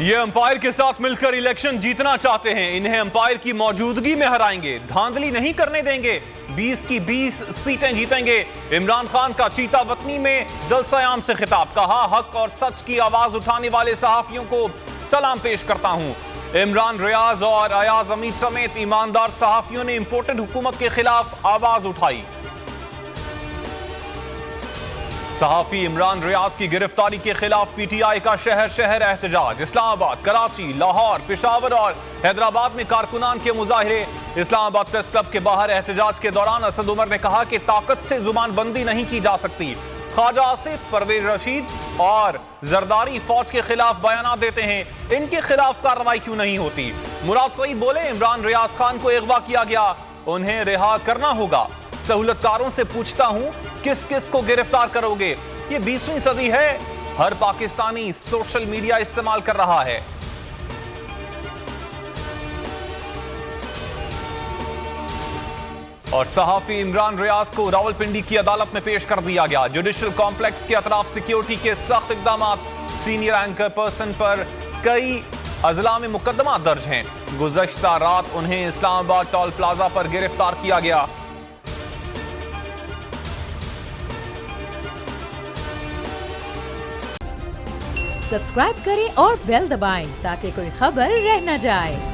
ये अंपायर के साथ मिलकर इलेक्शन जीतना चाहते हैं। इन्हें अंपायर की मौजूदगी में हराएंगे, धांधली नहीं करने देंगे, 20 की 20 सीटें जीतेंगे। इमरान खान का चीता वतनी में जलसा-ए-आम से खिताब, कहा हक और सच की आवाज उठाने वाले सहाफियों को सलाम पेश करता हूं। इमरान रियाज और अयाज अमीर समेत ईमानदार सहाफियों ने इंपोर्टेड हुकूमत के खिलाफ आवाज उठाई। सहाफी इमरान रियाज की गिरफ्तारी के खिलाफ पीटीआई का शहर शहर एहतजाज। इस्लामाबाद, कराची, लाहौर, पेशावर और हैदराबाद में कारकुनान के मुजाहिरे। इस्लामाबाद प्रेस क्लब के बाहर एहतजाज के दौरान असद उमर ने कहा कि ताकत से जुबानबंदी नहीं की जा सकती। ख्वाजा आसिफ, परवेज रशीद और जरदारी फौज के खिलाफ बयान देते हैं, इनके खिलाफ कार्रवाई क्यों नहीं होती। मुराद सईद बोले, इमरान रियाज खान को अगवा किया गया, उन्हें रिहा करना होगा। सहूलतकारों से पूछता हूं, किस किस को गिरफ्तार करोगे। ये 20वीं सदी है, हर पाकिस्तानी सोशल मीडिया इस्तेमाल कर रहा है। और सहाफी इमरान रियाज को रावलपिंडी की अदालत में पेश कर दिया गया। जुडिशल कॉम्प्लेक्स के अतराफ सिक्योरिटी के सख्त इकदाम। सीनियर एंकर पर्सन पर कई अजला में मुकदमा दर्ज हैं। गुज़श्ता रात उन्हें इस्लामाबाद टोल प्लाजा पर गिरफ्तार किया गया। सब्सक्राइब करें और बेल दबाएं ताकि कोई खबर रह न जाए।